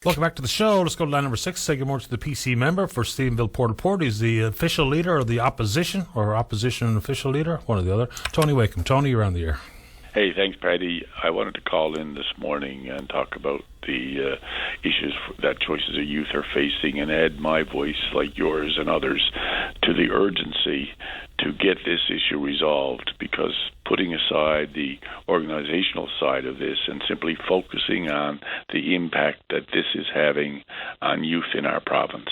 Welcome back to the show. Let's go to line number 6. Say good morning to the PC member for Stephenville Port. He's the official leader of the opposition, or opposition official leader, one or the other. Tony Wakeham. Tony, you're on the air. Hey, thanks, Paddy. I wanted to call in this morning and talk about the issues that Choices of Youth are facing and add my voice, like yours and others, to the urgency to get this issue resolved, because putting aside the organizational side of this and simply focusing on the impact that this is having on youth in our province,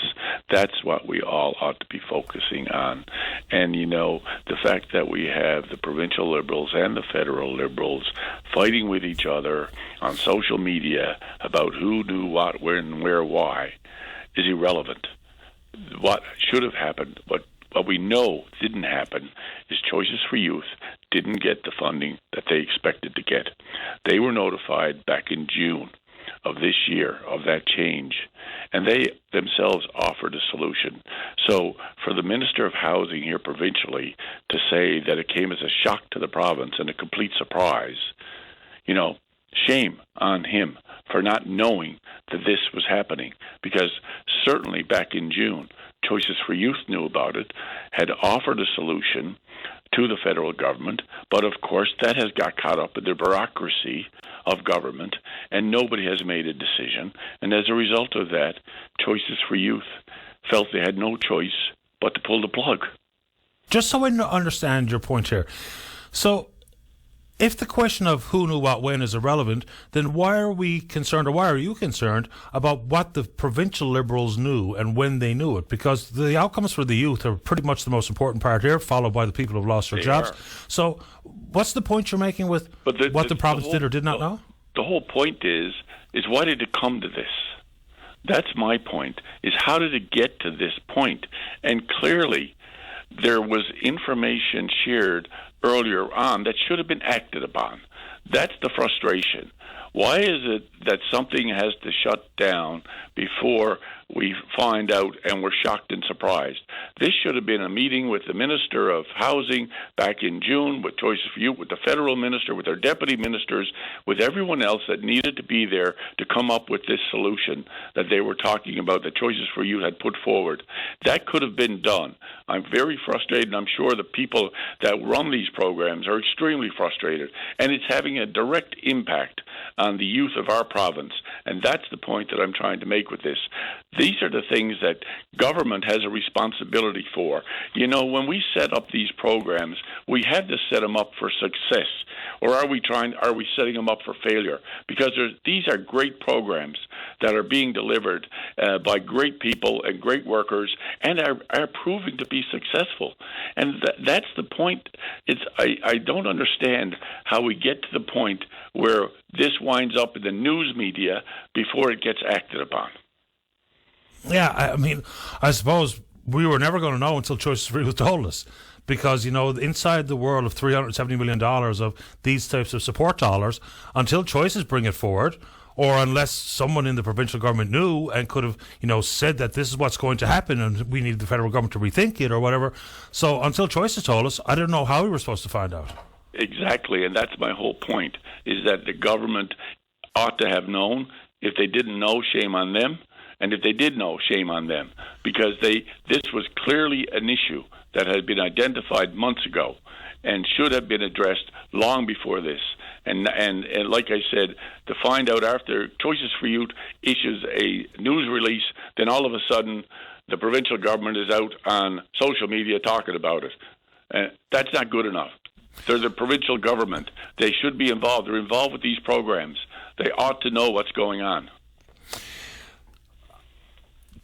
that's what we all ought to be focusing on. And, you know, the fact that we have the provincial Liberals and the federal Liberals fighting with each other on social media about who knew what, when, where, why, is irrelevant. What should have happened, what we know didn't happen, is Choices for Youth didn't get the funding that they expected to get. They were notified back in June of this year of that change, and they themselves offered a solution. So for the Minister of Housing here provincially to say that it came as a shock to the province and a complete surprise, you know, shame on him for not knowing that this was happening, because certainly back in June, Choices for Youth knew about it, had offered a solution to the federal government, but of course that has got caught up in the bureaucracy of government, and nobody has made a decision. And as a result of that, Choices for Youth felt they had no choice but to pull the plug. Just so I understand your point here. So, if the question of who knew what when is irrelevant, then why are we concerned, or why are you concerned about what the provincial Liberals knew and when they knew it? Because the outcomes for the youth are pretty much the most important part here, followed by the people who've lost their jobs. So what's the point you're making with what the province did or did not know? The whole point is why did it come to this? That's my point, is how did it get to this point? And clearly there was information shared earlier on that should have been acted upon. That's the frustration. Why is it that something has to shut down before we find out and we're shocked and surprised? This should have been a meeting with the Minister of Housing back in June, with Choices for Youth, with the federal minister, with our deputy ministers, with everyone else that needed to be there to come up with this solution that they were talking about, that Choices for Youth had put forward. That could have been done. I'm very frustrated, and I'm sure the people that run these programs are extremely frustrated, and it's having a direct impact on the youth of our province. And that's the point that I'm trying to make with this. These are the things that government has a responsibility for. You know, when we set up these programs, we had to set them up for success. Or are we setting them up for failure? Because these are great programs that are being delivered by great people and great workers, and are proving to be successful. And that's the point. I don't understand how we get to the point where this winds up in the news media before it gets acted upon. Yeah, I mean, I suppose we were never going to know until Choices for Youth told us. Because, you know, inside the world of $370 million of these types of support dollars, until Choices bring it forward, or unless someone in the provincial government knew and could have, you know, said that this is what's going to happen and we need the federal government to rethink it or whatever. So until Choices told us, I don't know how we were supposed to find out. Exactly, and that's my whole point, is that the government ought to have known. If they didn't know, shame on them. And if they did know, shame on them, because this was clearly an issue that had been identified months ago and should have been addressed long before this. And like I said, to find out after Choices for Youth issues a news release, then all of a sudden the provincial government is out on social media talking about it. That's not good enough. They're the provincial government. They should be involved. They're involved with these programs. They ought to know what's going on.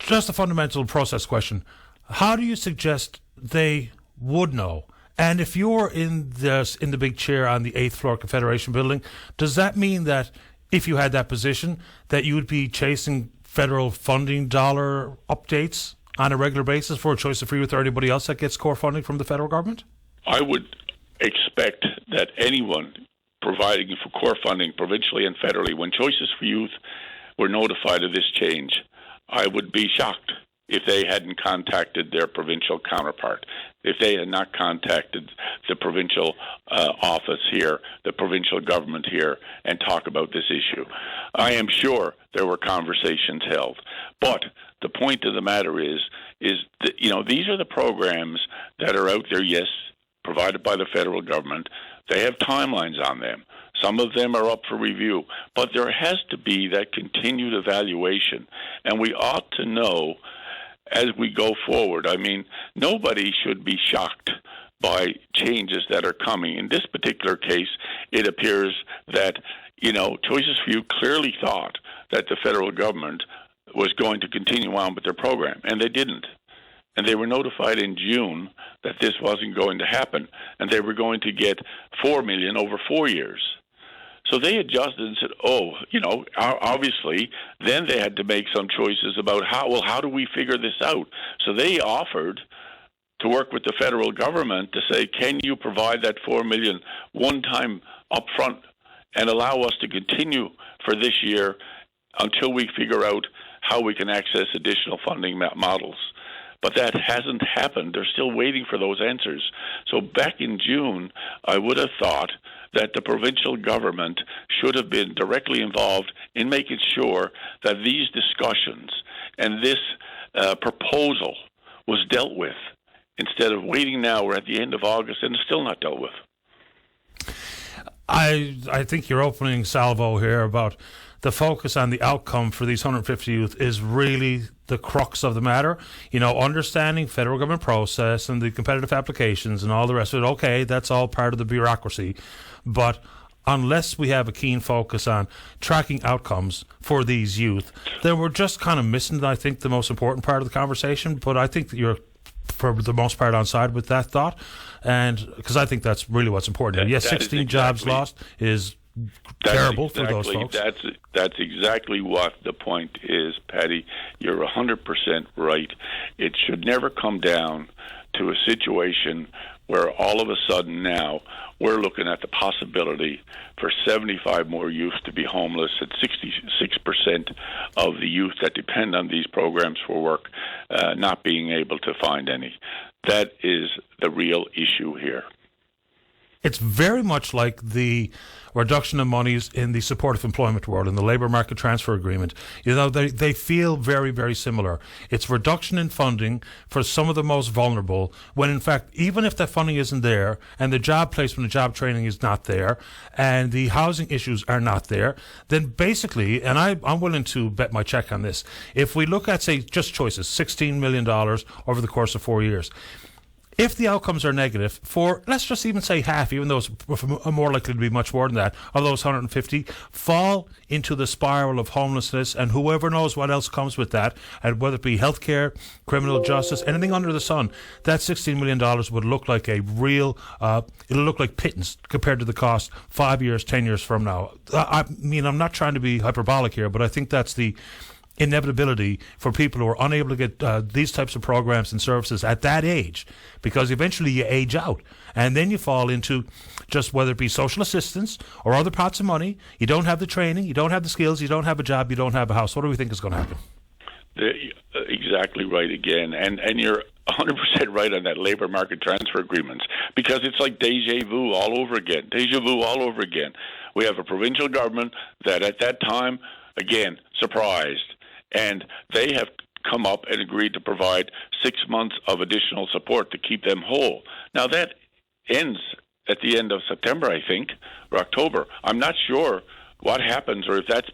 Just a fundamental process question. How do you suggest they would know? And if you're in the big chair on the 8th floor Confederation building, does that mean that if you had that position, that you would be chasing federal funding dollar updates on a regular basis for Choices for Youth or anybody else that gets core funding from the federal government? I would expect that anyone providing for core funding provincially and federally, when Choices for Youth were notified of this change, I would be shocked. if they hadn't contacted their provincial counterpart, if they had not contacted the provincial office here, the provincial government here, and talk about this issue. I am sure there were conversations held. But the point of the matter is that, these are the programs that are out there, yes, provided by the federal government. They have timelines on them. Some of them are up for review. But there has to be that continued evaluation. And we ought to know as we go forward. I mean, nobody should be shocked by changes that are coming. In this particular case, it appears that, Choices for You clearly thought that the federal government was going to continue on with their program, and they didn't. And they were notified in June that this wasn't going to happen, and they were going to get $4 million over 4 years. So they adjusted and said, obviously, then they had to make some choices about how do we figure this out? So they offered to work with the federal government to say, can you provide that $4 million one time upfront and allow us to continue for this year until we figure out how we can access additional funding models? But that hasn't happened. They're still waiting for those answers. So back in June, I would have thought that the provincial government should have been directly involved in making sure that these discussions and this proposal was dealt with, instead of waiting now. We're at the end of August and it's still not dealt with. I think your opening salvo here about the focus on the outcome for these 150 youth is really the crux of the matter. Understanding federal government process and the competitive applications and all the rest of it, okay, that's all part of the bureaucracy. But unless we have a keen focus on tracking outcomes for these youth, then we're just kind of missing, I think, the most important part of the conversation. But I think that you're, for the most part, on side with that thought, and because I think that's really what's important. Yes, 16 jobs lost is terrible for those folks. That's exactly what the point is, Paddy. You're 100% right. It should never come down to a situation where all of a sudden now we're looking at the possibility for 75 more youth to be homeless, at 66% of the youth that depend on these programs for work not being able to find any. That is the real issue here. It's very much like the reduction of monies in the supportive employment world, in the labour market transfer agreement. They feel very, very similar. It's reduction in funding for some of the most vulnerable, when in fact, even if that funding isn't there, and the job placement and job training is not there, and the housing issues are not there, then basically, and I'm willing to bet my check on this, if we look at, say, just choices, $16 million over the course of 4 years, if the outcomes are negative for, let's just even say half, even though it's more likely to be much more than that, of those 150, fall into the spiral of homelessness, and whoever knows what else comes with that, and whether it be healthcare, criminal justice, anything under the sun, that $16 million would look like a real, it'll look like pittance compared to the cost 5 years, 10 years from now. I mean, I'm not trying to be hyperbolic here, but I think that's the inevitability for people who are unable to get these types of programs and services at that age, because eventually you age out and then you fall into just, whether it be social assistance or other pots of money, you don't have the training, you don't have the skills, you don't have a job, you don't have a house. What do we think is going to happen? Exactly right again, and you're 100% right on that labor market transfer agreements, because it's like deja vu all over again. We have a provincial government that at that time, again, surprised, and they have come up and agreed to provide 6 months of additional support to keep them whole. Now that ends at the end of September, I think, or October. I'm not sure what happens, or if that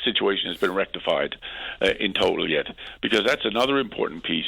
situation has been rectified in total yet, because that's another important piece.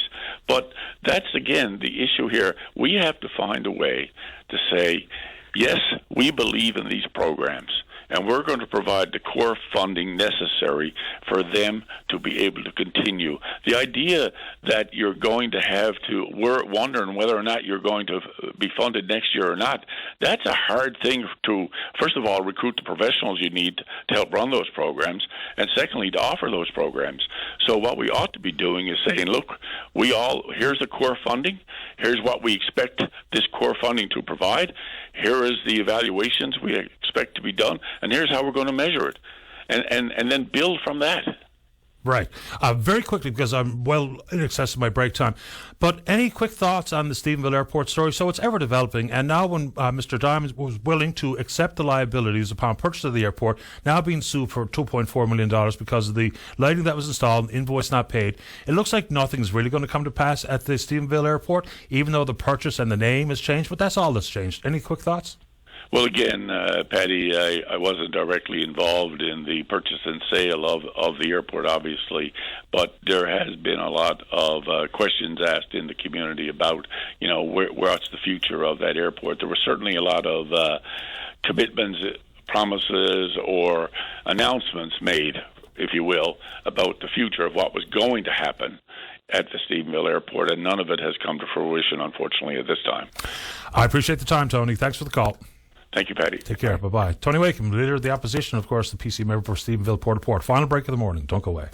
But that's, again, the issue here. We have to find a way to say, yes, we believe in these programs, and we're going to provide the core funding necessary for them to be able to continue. The idea that you're going to have to, we're wondering whether or not you're going to be funded next year or not, that's a hard thing to, first of all, recruit the professionals you need to help run those programs, and secondly, to offer those programs. So what we ought to be doing is saying, look, here's the core funding, here's what we expect this core funding to provide, here is the evaluations we expect to be done, and here's how we're going to measure it, and then build from that. Right. Very quickly, because I'm well in excess of my break time, but any quick thoughts on the Stephenville Airport story? So it's ever developing, and now when Mr. Diamond was willing to accept the liabilities upon purchase of the airport, now being sued for $2.4 million because of the lighting that was installed, invoice not paid, it looks like nothing's really going to come to pass at the Stephenville Airport, even though the purchase and the name has changed, but that's all that's changed. Any quick thoughts? Well, again, Paddy, I wasn't directly involved in the purchase and sale of the airport, obviously, but there has been a lot of questions asked in the community about, what's the future of that airport. There were certainly a lot of commitments, promises, or announcements made, if you will, about the future of what was going to happen at the Stephenville Airport, and none of it has come to fruition, unfortunately, at this time. I appreciate the time, Tony. Thanks for the call. Thank you, Paddy. Take care. Bye-bye. Tony Wakeham, leader of the opposition, of course, the PC member for Stephenville Port to Port. Final break of the morning. Don't go away.